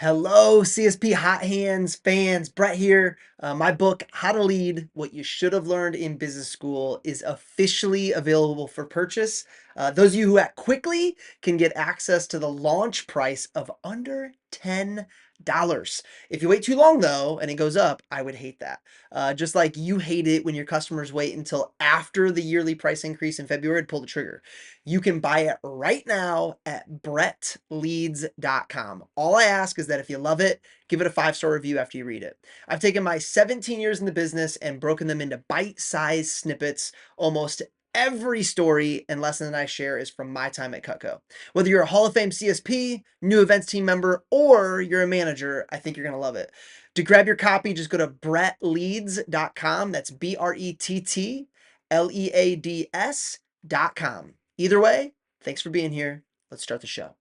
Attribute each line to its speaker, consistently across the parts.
Speaker 1: Hello, CSP Hot Hands fans. Brett here. My book, How to Lead What You Should Have Learned in Business School, is officially available for purchase. Those of you who act quickly can get access to the launch price of under $10. If you wait too long, though, and it goes up, I would hate that. Just like you hate it when your customers wait until after the yearly price increase in February to pull the trigger. You can buy it right now at brettleads.com. All I ask is that if you love it, give it a 5-star review after you read it. I've taken my 17 years in the business and broken them into bite-sized snippets. Almost every story and lesson that I share is from my time at Cutco. Whether you're a Hall of Fame CSP, new events team member, or you're a manager, I think you're going to love it. To grab your copy, just go to brettleads.com. That's BRETTLEADS.com. Either way, thanks for being here. Let's start the show.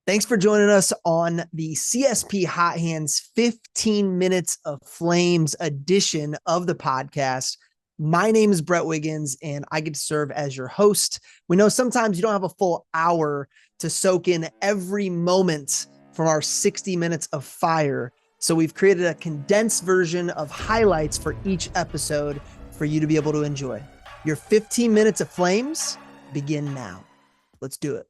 Speaker 1: Thanks for joining us on the CSP Hot Hands 15 Minutes of Flames edition of the podcast. My name is Brett Wiggins, and I get to serve as your host. We know sometimes you don't have a full hour to soak in every moment from our 60 minutes of fire. So we've created a condensed version of highlights for each episode for you to be able to enjoy. Your 15 minutes of flames begin now. Let's do it.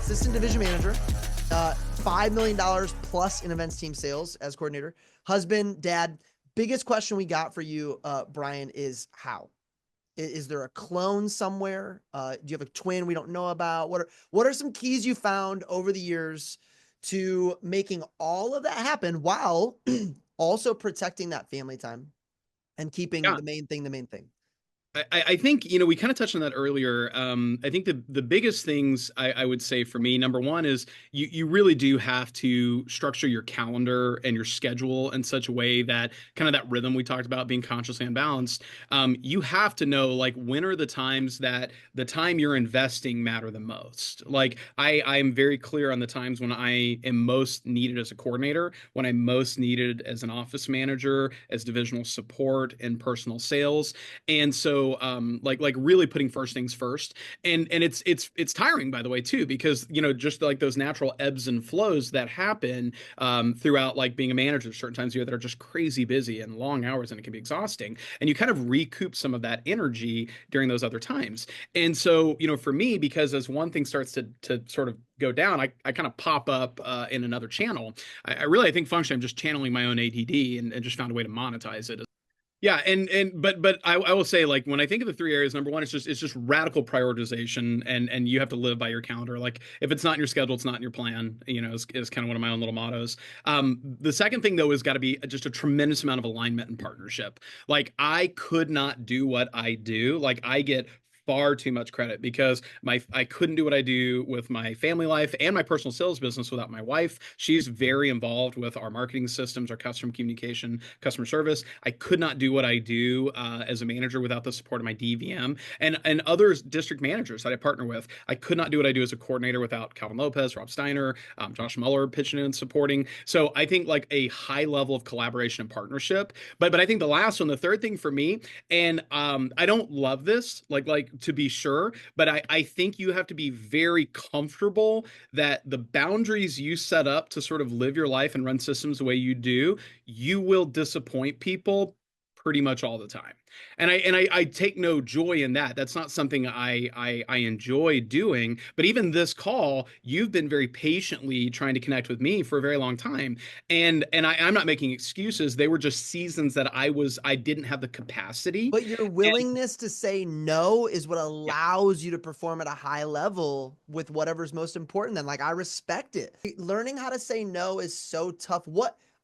Speaker 1: Assistant division manager, $5 million plus in events team sales as coordinator. Husband, dad. Biggest question we got for you, Brian, is how? Is there a clone somewhere? Do you have a twin we don't know about? What are some keys you found over the years to making all of that happen while also protecting that family time and keeping
Speaker 2: Yeah.
Speaker 1: the main thing the main thing?
Speaker 2: I think, we kind of touched on that earlier. I think the biggest things I would say for me, number one is you really do have to structure your calendar and your schedule in such a way that kind of that rhythm we talked about being consciously unbalanced. You have to know, like, when are the times that the time you're investing matter the most. Like I'm very clear on the times when I am most needed as a coordinator, when I'm most needed as an office manager, as divisional support and personal sales. And so like really putting first things first. And it's tiring, by the way, too, because just like those natural ebbs and flows that happen throughout, like, being a manager. Certain times of year that are just crazy busy and long hours, and it can be exhausting, and you kind of recoup some of that energy during those other times. And so, for me, because as one thing starts to sort of go down, I kind of pop up in another channel. I think functionally I'm just channeling my own ADD, and just found a way to monetize it. Yeah, but I will say, like, when I think of the three areas, number one, it's just radical prioritization, and you have to live by your calendar. Like, if it's not in your schedule, it's not in your plan. Is kind of one of my own little mottos. The second thing, though, has got to be just a tremendous amount of alignment and partnership. Like, I could not do what I do. Like, I get far too much credit because I couldn't do what I do with my family life and my personal sales business without my wife. She's very involved with our marketing systems, our customer communication, customer service. I could not do what I do as a manager without the support of my DVM and other district managers that I partner with. I could not do what I do as a coordinator without Calvin Lopez, Rob Steiner, Josh Muller pitching in and supporting. So I think, like, a high level of collaboration and partnership. But I think the last one, the third thing for me, and I don't love this, like to be sure, but I think you have to be very comfortable that the boundaries you set up to sort of live your life and run systems the way you do, you will disappoint people pretty much all the time. And I take no joy in that. That's not something I enjoy doing. But even this call, you've been very patiently trying to connect with me for a very long time. I'm not making excuses. They were just seasons that I didn't have the capacity.
Speaker 1: But your
Speaker 2: And
Speaker 1: willingness to say no is what
Speaker 2: yeah,
Speaker 1: allows you to perform at a high level with whatever's most important. Then, like, I respect it. Learning how to say no is so tough.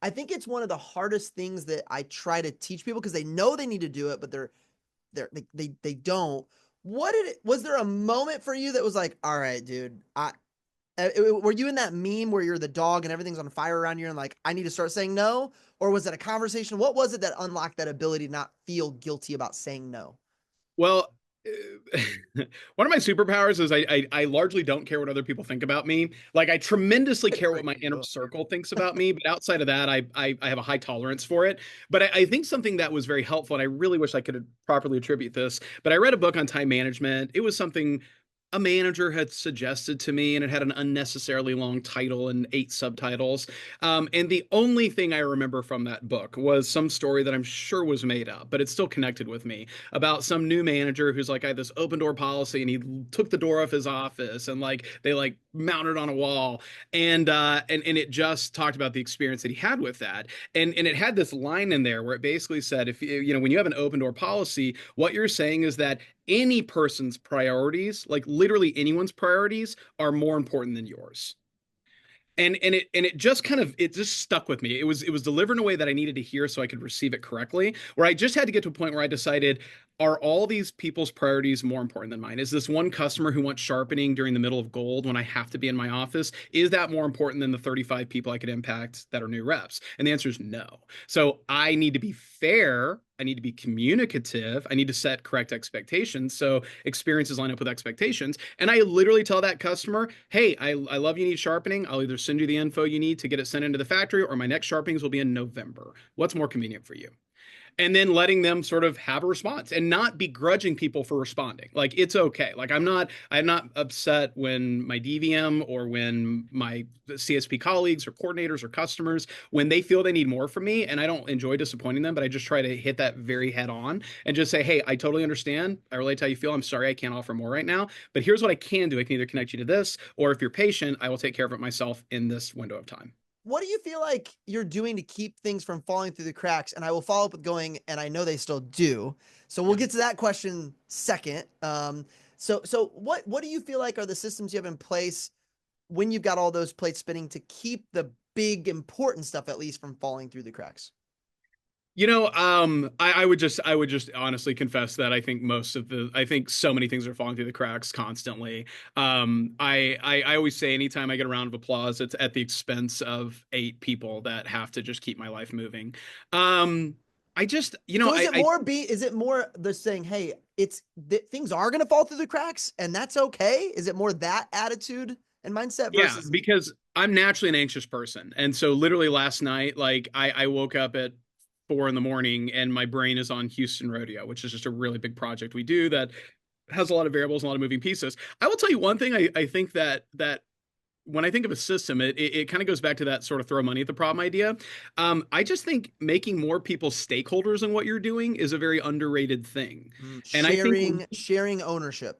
Speaker 1: I think it's one of the hardest things that I try to teach people because they know they need to do it, but they don't. Was there a moment for you that was like, all right, dude, were you in that meme where you're the dog and everything's on fire around you and, like, I need to start saying no? Or was it a conversation? What was it that unlocked that ability to not feel guilty about saying no?
Speaker 2: well, One of my superpowers is I largely don't care what other people think about me. Like I tremendously
Speaker 1: Good
Speaker 2: care
Speaker 1: for
Speaker 2: what my inner
Speaker 1: you.
Speaker 2: circle thinks about me, but outside of that, I have a high tolerance for it. But I think something that was very helpful, and I really wish I could properly attribute this, but I read a book on time management. It was something a manager had suggested to me, and it had an unnecessarily long title and 8 subtitles. And the only thing I remember from that book was some story that I'm sure was made up, but it's still connected with me about some new manager who's like, I had this open door policy, and he took the door off his office, and like they like mounted on a wall, and it just talked about the experience that he had with that, and it had this line in there where it basically said, if you know when you have an open door policy, what you're saying is that any person's priorities, like literally anyone's priorities, are more important than yours. And it just kind of it just stuck with me. It was delivered in a way that I needed to hear so I could receive it correctly, where I just had to get to a point where I decided, are all these people's priorities more important than mine? Is this one customer who wants sharpening during the middle of gold when I have to be in my office, is that more important than the 35 people I could impact that are new reps? And the answer is no. So I need to be fair, I need to be communicative, I need to set correct expectations so experiences line up with expectations. And I literally tell that customer, hey, I love you need sharpening. I'll either send you the info you need to get it sent into the factory, or my next sharpenings will be in November. What's more convenient for you? And then letting them sort of have a response and not begrudging people for responding. Like it's okay. Like I'm not upset when my DVM or when my CSP colleagues or coordinators or customers, when they feel they need more from me, and I don't enjoy disappointing them, but I just try to hit that very head on and just say, hey, I totally understand. I relate to how you feel. I'm sorry I can't offer more right now, but here's what I can do. I can either connect you to this, or if you're patient, I will take care of it myself in this window of time.
Speaker 1: What do you feel like you're doing to keep things from falling through the cracks? And I will follow up with going, and I know they still do. So we'll
Speaker 2: Yeah.
Speaker 1: get to that question second. So what do you feel like are the systems you have in place when you've got all those plates spinning to keep the big important stuff at least from falling through the cracks?
Speaker 2: I would just honestly confess that I think so many things are falling through the cracks constantly. I always say anytime I get a round of applause, it's at the expense of 8 people that have to just keep my life moving. Um, I just,
Speaker 1: So is it more the saying, hey, things are going to fall through the cracks and that's okay? Is it more that attitude and mindset
Speaker 2: yeah,
Speaker 1: versus
Speaker 2: because I'm naturally an anxious person. And so literally last night, like I woke up at 4 in the morning and my brain is on Houston Rodeo, which is just a really big project we do that has a lot of variables and a lot of moving pieces. I will tell you one thing. I think that when I think of a system, it kind of goes back to that sort of throw money at the problem idea. I just think making more people stakeholders in what you're doing is a very underrated thing. And I think
Speaker 1: sharing ownership?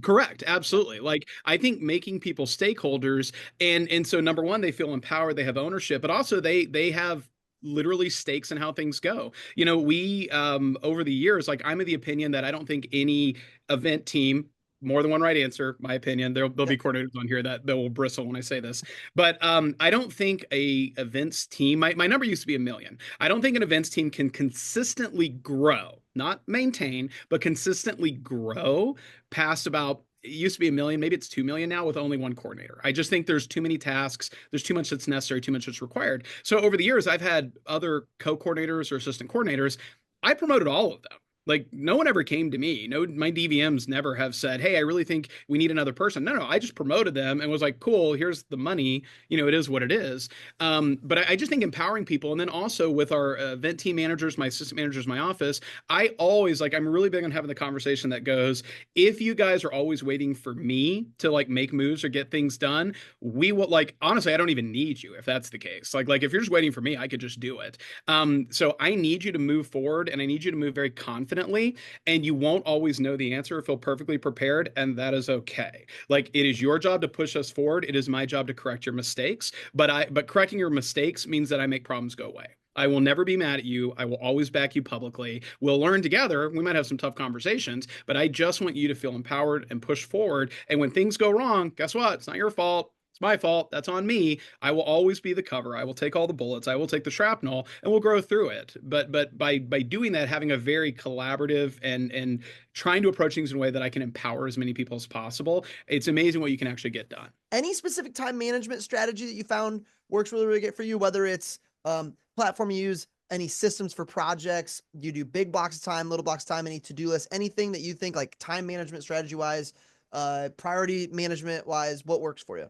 Speaker 2: correct, absolutely. Like I think making people stakeholders, and so number one, they feel empowered, they have ownership, but also they have literally stakes in how things go. We over the years, like I'm of the opinion that I don't think any event team, more than one right answer, my opinion. There'll be
Speaker 1: Yep.
Speaker 2: coordinators on here that will bristle when I say this, but I don't think a events team. My number used to be 1 million. I don't think an events team can consistently grow, not maintain, but consistently grow past about, it used to be 1 million, maybe it's 2 million now with only one coordinator. I just think there's too many tasks, there's too much that's necessary, too much that's required. So over the years, I've had other co-coordinators or assistant coordinators. I promoted all of them. Like no one ever came to me. No, my DVMs never have said, "Hey, I really think we need another person." No, no, I just promoted them and was like, "Cool, here's the money. It is what it is." But I just think empowering people, and then also with our event team managers, my assistant managers, my office, I always like. I'm really big on having the conversation that goes, if you guys are always waiting for me to like make moves or get things done, we will, like, honestly, I don't even need you if that's the case. Like if you're just waiting for me, I could just do it. So I need you to move forward, and I need you to move very confidently, and you won't always know the answer or feel perfectly prepared, and that is okay. Like it is your job to push us forward. It is my job to correct your mistakes, but correcting your mistakes means that I make problems go away. I will never be mad at you. I will always back you publicly. We'll learn together. We might have some tough conversations, but I just want you to feel empowered and push forward. And when things go wrong, guess what? It's not your fault. It's my fault. That's on me. I will always be the cover. I will take all the bullets. I will take the shrapnel, and we'll grow through it. But by doing that, having a very collaborative and trying to approach things in a way that I can empower as many people as possible, it's amazing what you can actually get done.
Speaker 1: Any specific time management strategy that you found works really, really good for you, whether it's platform you use, any systems for projects? Do you do big blocks of time, little blocks of time, any to-do lists, anything that you think like time management strategy wise, priority management wise, what works for you?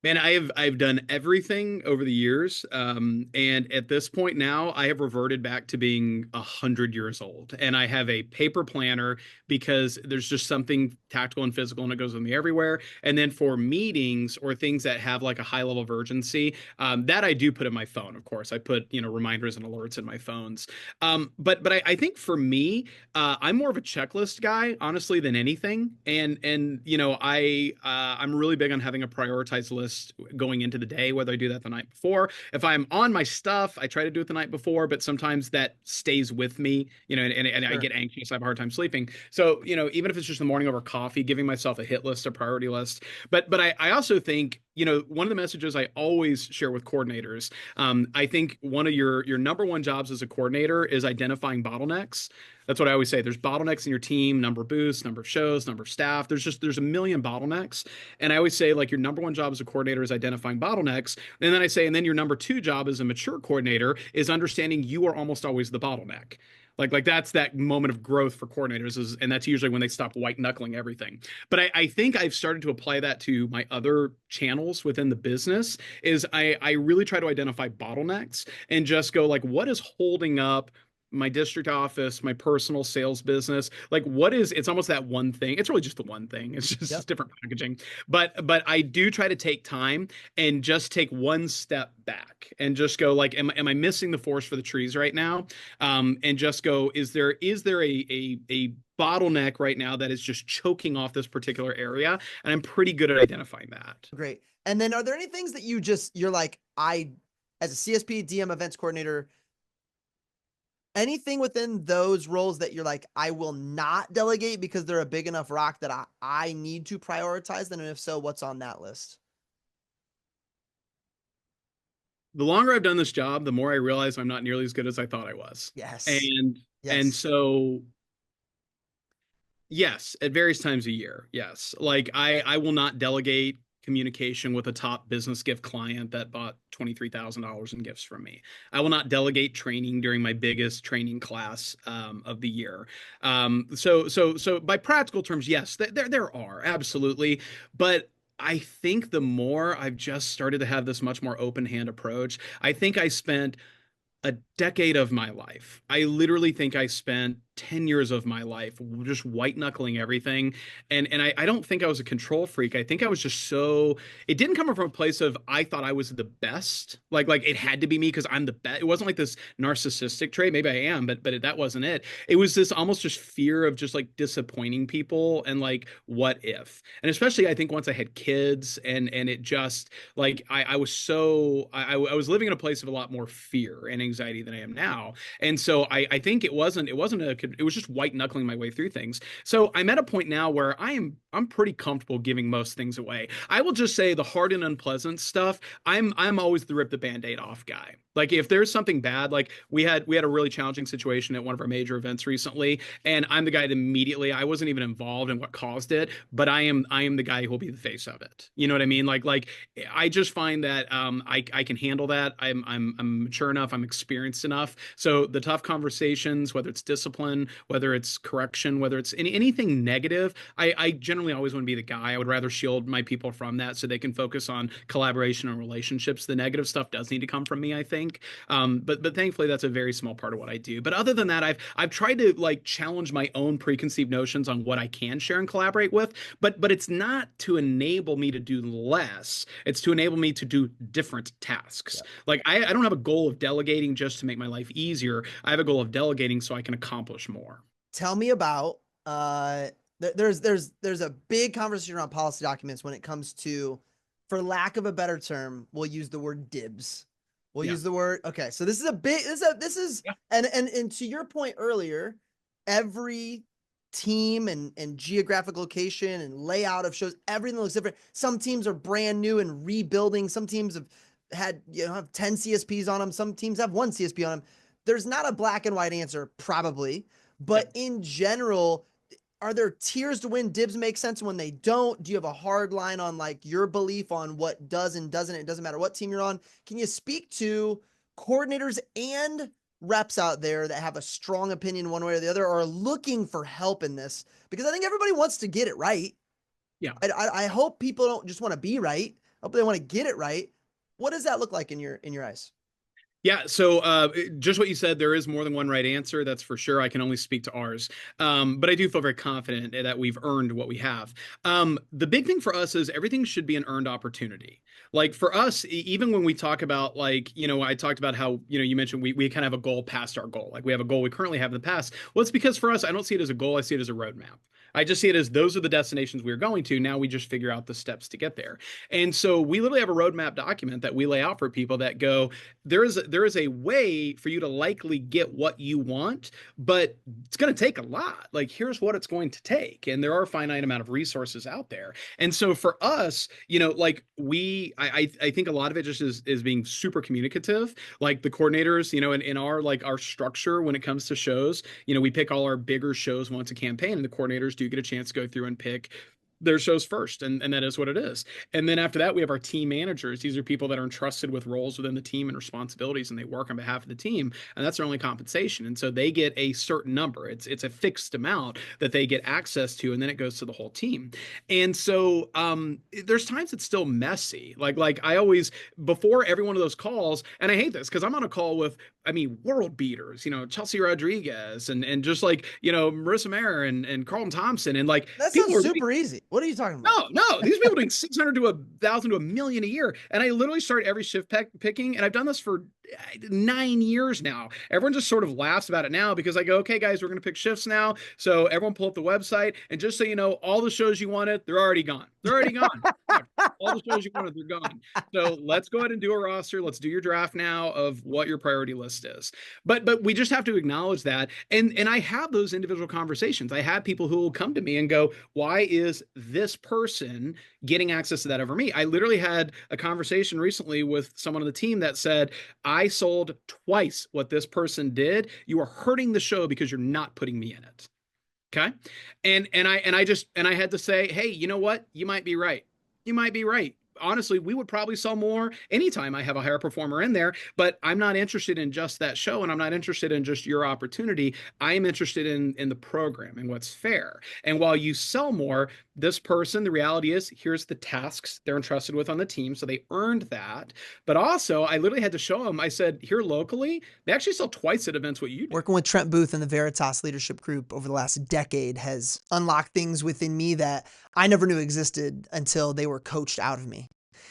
Speaker 2: Man, I've done everything over the years, and at this point now, I have reverted back to being 100 years old, and I have a paper planner because there's just something tactical and physical, and it goes with me everywhere. And then for meetings or things that have like a high level of urgency, that I do put in my phone. Of course, I put reminders and alerts in my phones. But I think for me, I'm more of a checklist guy, honestly, than anything. And I'm really big on having a prioritized list going into the day, whether I do that the night before. If I'm on my stuff, I try to do it the night before, but sometimes that stays with me, and I
Speaker 1: Sure.
Speaker 2: get anxious. I have a hard time sleeping. So, even if it's just the morning over coffee, giving myself a hit list, a priority list. But I also think, one of the messages I always share with coordinators, I think one of your number one jobs as a coordinator is identifying bottlenecks. That's what I always say. There's bottlenecks in your team, number of booths, number of shows, number of staff. There's a million bottlenecks. And I always say, like, your number one job as a coordinator is identifying bottlenecks. And then I say, and then your number two job as a mature coordinator is understanding you are almost always the bottleneck. Like that's that moment of growth for coordinators and that's usually when they stop white knuckling everything. But I think I've started to apply that to my other channels within the business is I really try to identify bottlenecks and just go like, what is holding up my district office, my personal sales business? Like it's almost that one thing. It's really just the one thing. It's
Speaker 1: Yep.
Speaker 2: just different packaging. But I do try to take time and just take one step back and just go like, am I missing the forest for the trees right now? And just go, is there a bottleneck right now that is just choking off this particular area? And I'm pretty good at identifying that.
Speaker 1: Great. And then are there any things that you're like, as a CSP, DM, events coordinator, anything within those roles that you're like, I will not delegate because they're a big enough rock that I need to prioritize them? And if so, what's on that list?
Speaker 2: The longer I've done this job, the more I realize I'm not nearly as good as I thought I was.
Speaker 1: Yes.
Speaker 2: And
Speaker 1: Yes.
Speaker 2: so yes, at various times a year. Yes. Like I will not delegate communication with a top business gift client that bought $23,000 in gifts from me. I will not delegate training during my biggest training class of the year. So by practical terms, yes, there are absolutely, but I think the more I've just started to have this much more open hand approach, I think I spent a decade of my life. I literally think I spent 10 years of my life just white knuckling everything. And I don't think I was a control freak. I think I was just so it didn't come from a place of I thought I was the best. Like it had to be me because I'm the best. It wasn't like this narcissistic trait. Maybe I am, but that wasn't it. It was this almost just fear of just like disappointing people and like what if. And especially I think once I had kids and it just like I was so I was living in a place of a lot more fear and anxiety than I am now. And so I think it wasn't it was just white knuckling my way through things. So I'm at a point now where I'm pretty comfortable giving most things away. I will just say the hard and unpleasant stuff, I'm always the rip the band-aid off guy. Like if there's something bad, like we had a really challenging situation at one of our major events recently, and I'm the guy that immediately I wasn't even involved in what caused it, but I am the guy who will be the face of it. You know what I mean? Like I just find that I can handle that. I'm mature enough, I'm experienced enough. So the tough conversations, whether it's discipline, whether it's correction, whether it's anything negative, I generally always want to be the guy. I would rather shield my people from that so they can focus on collaboration and relationships. The negative stuff does need to come from me, I think. But thankfully that's a very small part of what I do. But other than that, I've tried to like challenge my own preconceived notions on what I can share and collaborate with. But it's not to enable me to do less. It's to enable me to do different tasks.
Speaker 1: Yeah.
Speaker 2: Like I don't have a goal of delegating just to make my life easier. I have a goal of delegating so I can accomplish more.
Speaker 1: Tell me about there's a big conversation around policy documents when it comes to, for lack of a better term, we'll use the word dibs. We'll
Speaker 2: Yeah.
Speaker 1: use the word. Okay, so this is a big. This is
Speaker 2: Yeah.
Speaker 1: and to your point earlier, every team and geographic location and layout of shows, everything looks different. Some teams are brand new and rebuilding. Some teams have had have 10 CSPs on them. Some teams have one CSP on them. There's not a black and white answer, probably, but
Speaker 2: Yeah.
Speaker 1: in general, are there tiers to when dibs make sense when they don't? Do you have a hard line on like your belief on what does and doesn't? It doesn't matter what team you're on. Can you speak to coordinators and reps out there that have a strong opinion one way or the other or are looking for help in this? Because I think everybody wants to get it right.
Speaker 2: Yeah.
Speaker 1: I hope people don't just want to be right. I hope they want to get it right. What does that look like in your eyes?
Speaker 2: Yeah, so just what you said, there is more than one right answer. That's for sure. I can only speak to ours, but I do feel very confident that we've earned what we have. The big thing for us is everything should be an earned opportunity. Like for us, even when we talk about like, I talked about how, you mentioned we kind of have a goal past our goal. Like we have a goal we currently have in the past. Well, it's because for us, I don't see it as a goal. I see it as a roadmap. I just see it as those are the destinations we're going to. Now we just figure out the steps to get there. And so we literally have a roadmap document that we lay out for people that go, there is a way for you to likely get what you want, but it's going to take a lot. Like here's what it's going to take, and there are a finite amount of resources out there. And so for us, like I think a lot of it just is being super communicative. Like the coordinators, in our like our structure when it comes to shows, we pick all our bigger shows once a campaign, and the coordinators do get a chance to go through and pick their shows first, and that is what it is. And then after that, we have our team managers. These are people that are entrusted with roles within the team and responsibilities, and they work on behalf of the team, and that's their only compensation. And so they get a certain number. It's a fixed amount that they get access to, and then it goes to the whole team. And so there's times it's still messy. Like I always, before every one of those calls, and I hate this because I'm on a call with, world beaters, Chelsea Rodriguez and just like, Marissa Mayer and Carlton Thompson, and like
Speaker 1: That
Speaker 2: people
Speaker 1: sounds
Speaker 2: are
Speaker 1: super easy. What are you talking about?
Speaker 2: no. These people doing 600 to 1,000 to a million a year. And I literally start every shift picking, and I've done this for 9 years now. Everyone just sort of laughs about it now because I go, okay, guys, we're going to pick shifts now. So everyone pull up the website. And just so you know, all the shows you wanted, they're already gone. They're already gone. All the shows you wanted, they're gone. So let's go ahead and do a roster. Let's do your draft now of what your priority list is. But we just have to acknowledge that. And I have those individual conversations. I have people who will come to me and go, why is this person getting access to that over me? I literally had a conversation recently with someone on the team that said, I sold twice what this person did. You are hurting the show because you're not putting me in it. Okay. And I had to say, hey, you know what? You might be right. You might be right. Honestly, we would probably sell more anytime I have a higher performer in there, but I'm not interested in just that show, and I'm not interested in just your opportunity. I am interested in the program and what's fair. And while you sell more, this person, the reality is, here's the tasks they're entrusted with on the team, so they earned that. But also, I literally had to show them, I said, here locally, they actually sell twice at events what you do.
Speaker 1: Working with Trent Booth and the Veritas Leadership Group over the last decade has unlocked things within me that I never knew existed until they were coached out of me.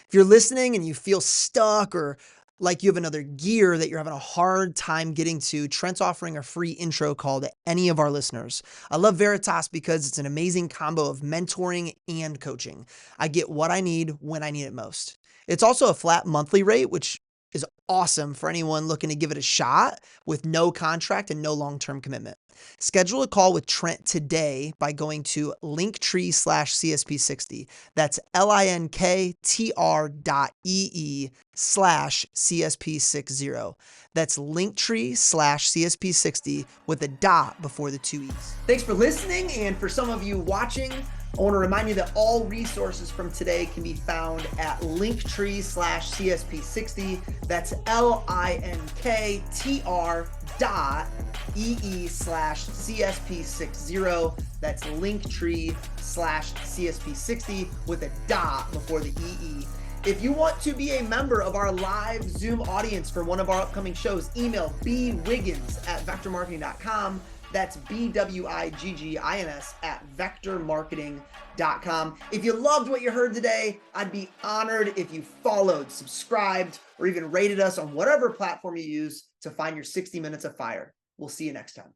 Speaker 1: If you're listening and you feel stuck or like you have another gear that you're having a hard time getting to, Trent's offering a free intro call to any of our listeners. I love Veritas because it's an amazing combo of mentoring and coaching. I get what I need when I need it most. It's also a flat monthly rate, which is awesome for anyone looking to give it a shot with no contract and no long-term commitment. Schedule a call with Trent today by going to linktree/CSP60. That's linktr.ee/CSP60. That's linktree/CSP60 with a dot before the two E's. Thanks for listening. And for some of you watching, I want to remind you that all resources from today can be found at linktree/CSP60. That's linktr.ee/CSP60. That's linktree/CSP60 with a dot before the EE. If you want to be a member of our live Zoom audience for one of our upcoming shows, email bwiggins@vectormarketing.com. That's BWIGGINS@vectormarketing.com. If you loved what you heard today, I'd be honored if you followed, subscribed, or even rated us on whatever platform you use to find your 60 minutes of fire. We'll see you next time.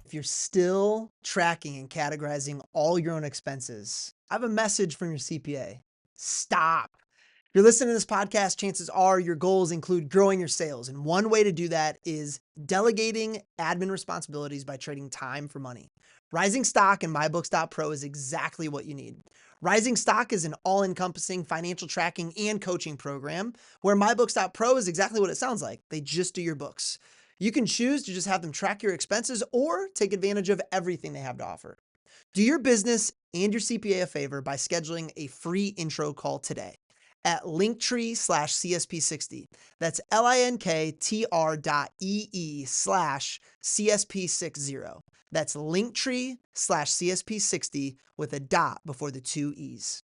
Speaker 1: If you're still tracking and categorizing all your own expenses, I have a message from your CPA. Stop. If you're listening to this podcast, chances are your goals include growing your sales. And one way to do that is delegating admin responsibilities by trading time for money. Rising Stock and MyBooks.pro is exactly what you need. Rising Stock is an all-encompassing financial tracking and coaching program, where MyBooks.pro is exactly what it sounds like. They just do your books. You can choose to just have them track your expenses or take advantage of everything they have to offer. Do your business and your CPA a favor by scheduling a free intro call today at linktree/CSP60. That's linktr.ee/CSP60. That's linktree/CSP60 with a dot before the two E's.